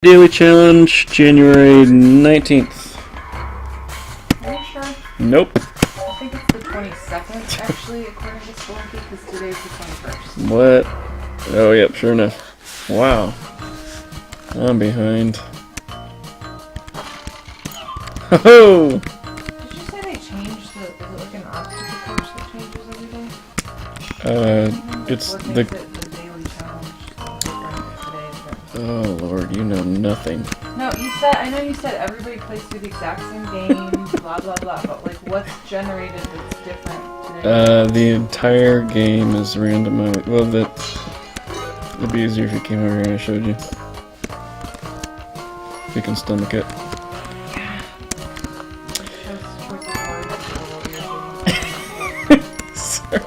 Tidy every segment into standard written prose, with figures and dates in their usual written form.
Daily Challenge, January 19th. Are you sure? Nope. I think it's the 22nd, actually, according to Spelunky, because today's the 21st. What? Oh, yep, sure enough. Wow. I'm behind. Ho-ho! Did you say they changed is it like an obstacle course that changes every day? It's What the... makes it the daily challenge different today than... Oh, Lord, you know nothing. No, I know you said everybody plays through the exact same game, blah, blah, blah, but like, what's generated that's different today? The entire game is randomized. Well, it'd be easier if you came over here and I showed you. If you can stomach it. Sorry.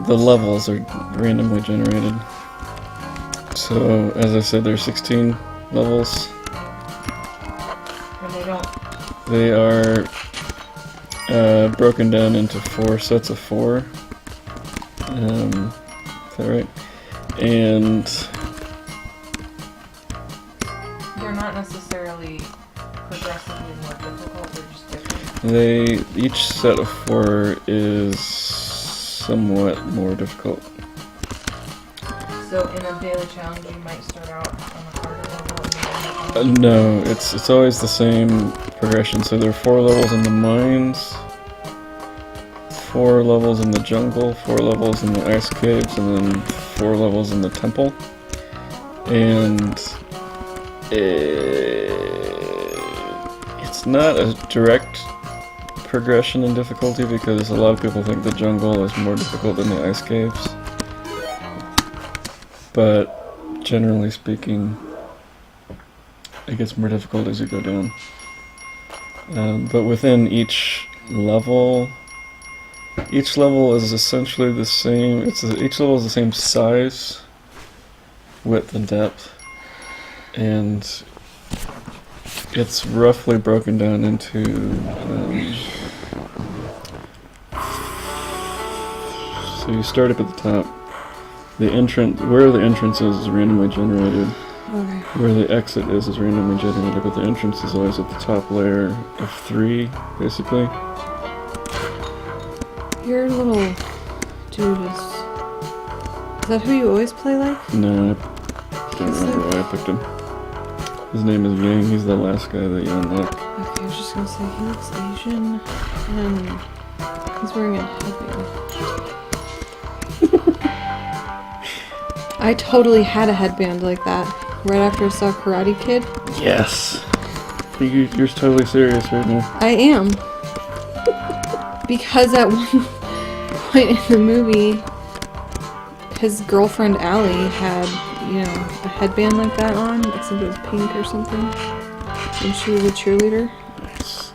The levels are randomly generated. So, as I said, there's 16 levels. And they are broken down into 4 sets of 4. Is that right? And they're not necessarily progressively more difficult, they're just different. each set of 4 is somewhat more difficult. So in a daily challenge, you might start out on a harder level. No, it's always the same progression. So there are 4 levels in the mines, 4 levels in the jungle, 4 levels in the ice caves, and then 4 levels in the temple. And it's not a direct progression in difficulty because a lot of people think the jungle is more difficult than the ice caves. But generally speaking, it gets more difficult as you go down. But within each level is essentially the same. Each level is the same size, width, and depth, and it's roughly broken down into so you start up at the top. The entrance, where the entrance is randomly generated. Okay. Where the exit is randomly generated, but the entrance is always at the top layer of 3, basically. Your little dude is that who you always play like? No, I don't remember why I picked him. His name is Yang, he's the last guy that you unlock. Okay, I was just gonna say, he looks Asian, and he's wearing a headband. I totally had a headband like that right after I saw Karate Kid. Yes! You're totally serious right now. I am. Because at one point in the movie, his girlfriend Allie had, a headband like that on, except it was pink or something. And she was a cheerleader. Nice.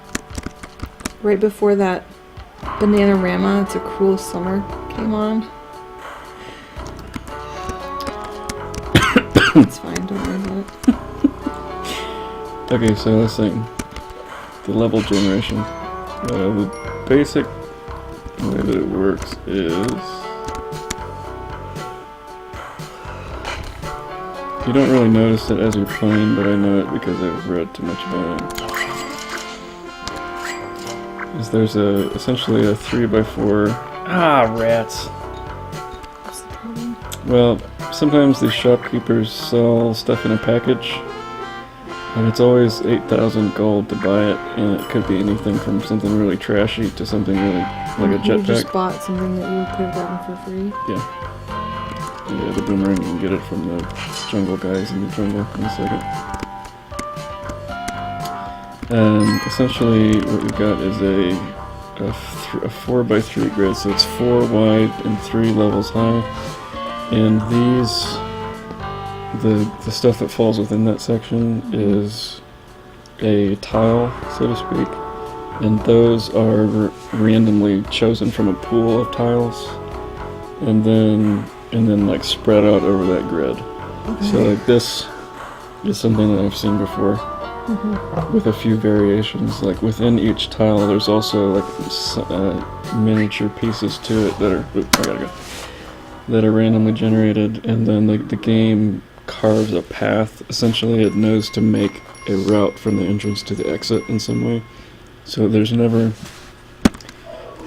Right before that Bananarama, It's a Cruel Summer came on. It's fine, don't worry about it. Okay, so let's think. The level generation. The basic way that it works is... You don't really notice it as you're playing, but I know it because I've read too much about it. There's essentially a 3x4... rats! What's the problem? Well, sometimes these shopkeepers sell stuff in a package, and it's always 8,000 gold to buy it, and it could be anything from something really trashy to something really like a jetpack. You just bought something that you could have gotten for free? Yeah, the boomerang, you can get it from the jungle guys in the jungle in a second. And essentially what we've got is a 4x3 grid, so it's 4 wide and 3 levels high. And the stuff that falls within that section is a tile, so to speak. And those are randomly chosen from a pool of tiles. And then like spread out over that grid. Okay. So like this is something that I've seen before, with a few variations. Like within each tile, there's also like miniature pieces to it that are. Oops, I gotta go. that are randomly generated, and then the game carves a path. Essentially, it knows to make a route from the entrance to the exit in some way. So there's never...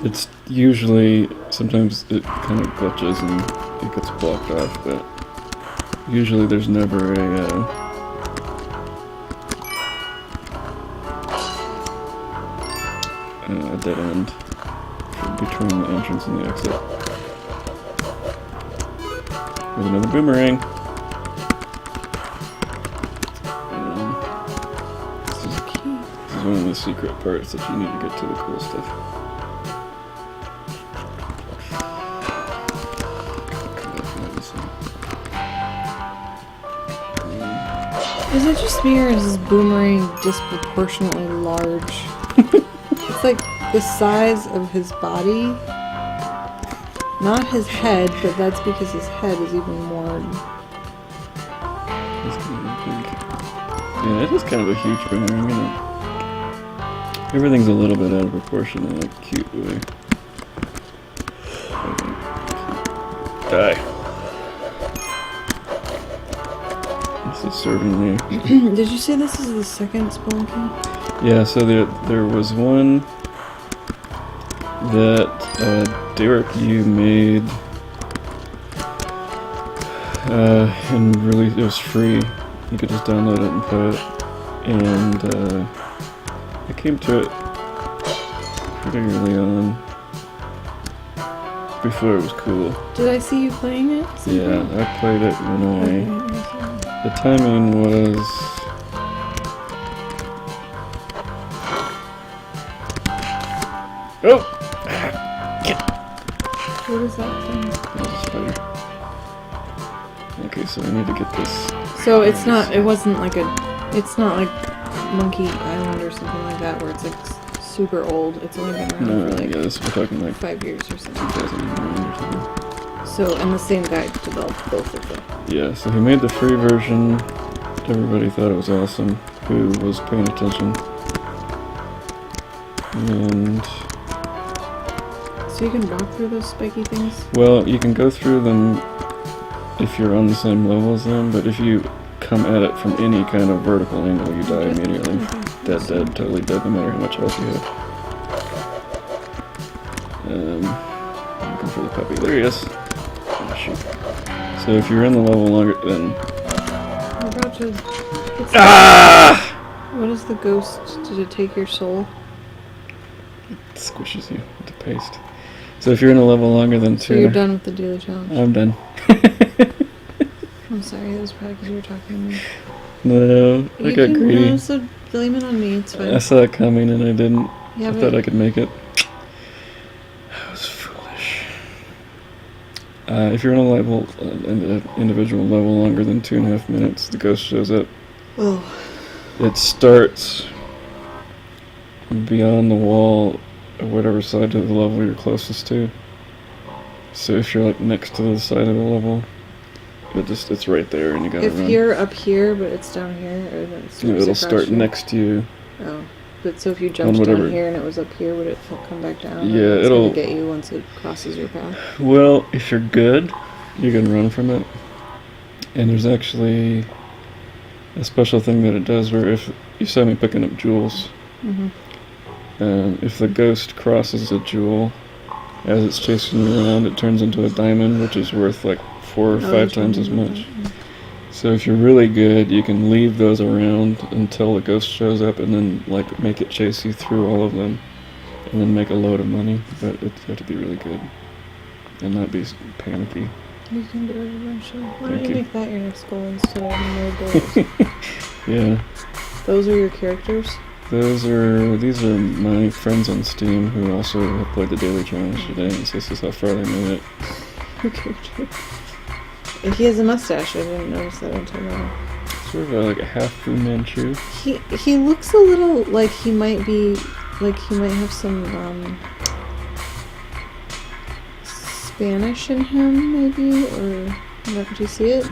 It's usually... Sometimes it kind of glitches and it gets blocked off, but usually there's never a dead end between the entrance and the exit. With another boomerang. This is one of the secret parts that you need to get to the cool stuff. Is it just me or is this boomerang disproportionately large? It's like the size of his body. Not his head, but that's because his head is even more... Yeah, it is kind of a huge boomerang, isn't it? Everything's a little bit out of proportion in a cute way. Die. This is serving me. Did you say this is the second Spelunky? Yeah, so there was one that Derek, you made, and really it was free. You could just download it and play it. And I came to it pretty early on, before it was cool. Did I see you playing it? Yeah, I played it when the timing was... Oh! What is that thing? That was a spider. Okay, so I need to get this. So it's not, it wasn't like a, it's not like Monkey Island or something like that where it's like super old. It's only been around No, for like yeah, we're talking like 5 years or something. 2009 or something. So, and the same guy developed both of them. Yeah, so he made the free version. Everybody thought it was awesome, who was paying attention. And... So you can walk through those spiky things? well, you can go through them if you're on the same level as them, but if you come at it from any kind of vertical angle, you die immediately. Dead, totally dead, no matter how much health you have. Looking for the puppy. There he is. Oh, shoot. So if you're in the level longer, then... We're about to... Ah! What is the ghost? Did it take your soul? It squishes you with the paste. So if you're in a level longer than So 2... you're done with the daily challenge? I'm done. I'm sorry, that was probably because you were talking to me. No, I got greedy. No, so blame it on me, it's fine. I saw it coming and I didn't. Yeah, I but thought I could make it. I was foolish. If you're in a level, an individual level longer than 2.5 minutes, the ghost shows up. Oh. It starts beyond the wall of whatever side of the level you're closest to. So if you're like next to the side of the level, it's right there and you gotta run. If you're up here but it's down here, or then it It'll start next to you. Oh. But so if you jumped down here and it was up here, would it come back down? Yeah, it's it'll gonna get you once it crosses your path. Well, if you're good, you can run from it. And there's actually a special thing that it does where if you saw me picking up jewels, if the ghost crosses a jewel as it's chasing you around, it turns into a diamond, which is worth like 4 or 5 times as much. So if you're really good, you can leave those around until the ghost shows up and then like make it chase you through all of them and then make a load of money. But you have to be really good and not be panicky. You can do it eventually. Why Thank don't you you. make that your next goal instead of more goals? Yeah. Those are your characters? These are my friends on Steam who also have played the daily challenge today, and so this is how far they made it. Your character. He has a mustache. I didn't notice that until now. Sort of like a half Fu Manchu. He looks a little like he might be, like he might have some Spanish in him, maybe, or do you see it?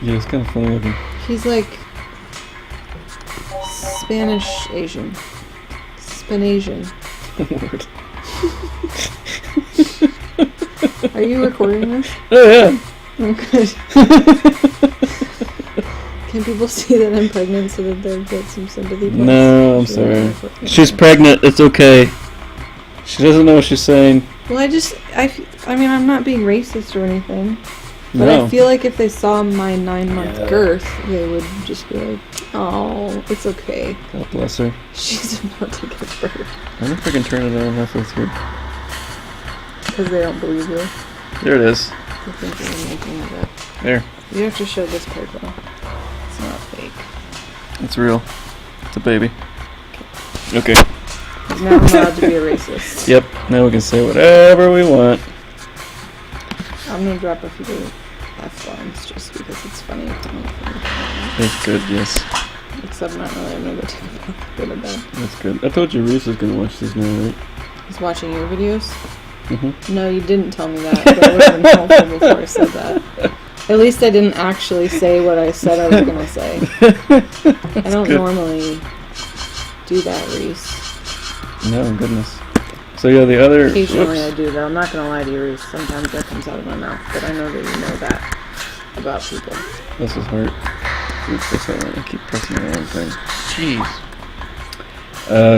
Yeah, it's kind of funny looking. He's like Spanish Asian. Spanasian. Word. Are you recording this? Oh yeah. Oh, good. Can people see that I'm pregnant so that they'll get some sympathy points? No, I'm sorry. She's pregnant. It's okay. She doesn't know what she's saying. Well, I mean, I'm not being racist or anything. But No. I feel like if they saw my 9-month girth, they would just be like, oh, it's okay. God bless her. She's about to give birth. I wonder if I can turn it on halfway through. Because they don't believe you. There it is. They think you're making it up. There. You have to show this part, though. It's not fake. It's real. It's a baby. Okay. Now I'm allowed to be a racist. Yep. Now we can say whatever we want. I'm going to drop a few F-bombs just because it's funny. That's good, yes. Except not really. I'm going to go take a good or bad. That's good. I told you Reese is going to watch these now, right? He's watching your videos? Mm-hmm. No, you didn't tell me that. But it would have been helpful before I said that. At least I didn't actually say what I said I was going to say. I don't normally do that, Reese. No, goodness. So yeah, the other... Occasionally I do, though. I'm not going to lie to you, Reese. Sometimes that comes out of my mouth. But I know that you know that about people. This is hard. Oops, that's not right. I keep pressing the wrong thing. Jeez.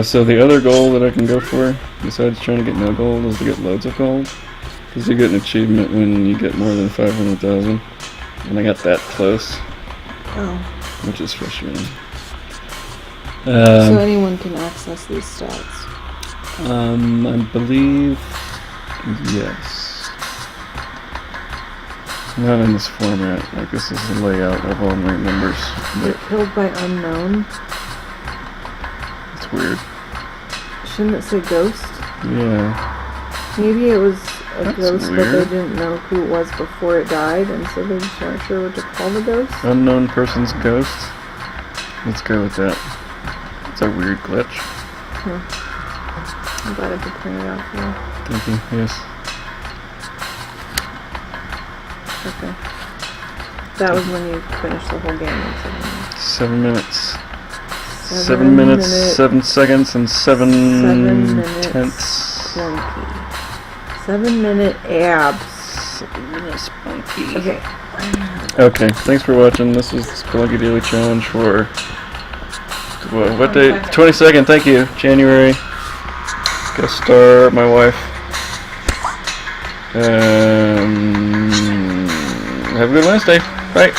So the other goal that I can go for, besides trying to get no gold, is to get loads of gold. Because you get an achievement when you get more than 500,000. And I got that close. Oh. Which is frustrating. So anyone can access these stats? I believe... yes. Not in this format. Like, this is the layout of all my numbers. Get killed by unknown? It's weird. Shouldn't it say ghost? Yeah. Maybe it was a That's ghost, weird. but they didn't know who it was before it died, and so they just weren't sure what to call the ghost. Unknown person's ghost. Let's go with that. It's a weird glitch. I'm glad I could print it out for you. Thank you. Yes. Okay. That was when you finished the whole game in 7 minutes. 7 minutes. 7 minutes, 7 seconds, and 7 minutes. tenths. Spelunky. 7-minute abs. 7 minutes spunky. Okay. Okay, thanks for watching. This is the Spelunky Daily Challenge for... what day? 22nd, thank you. January. Guest star, my wife. Have a good Wednesday. Bye.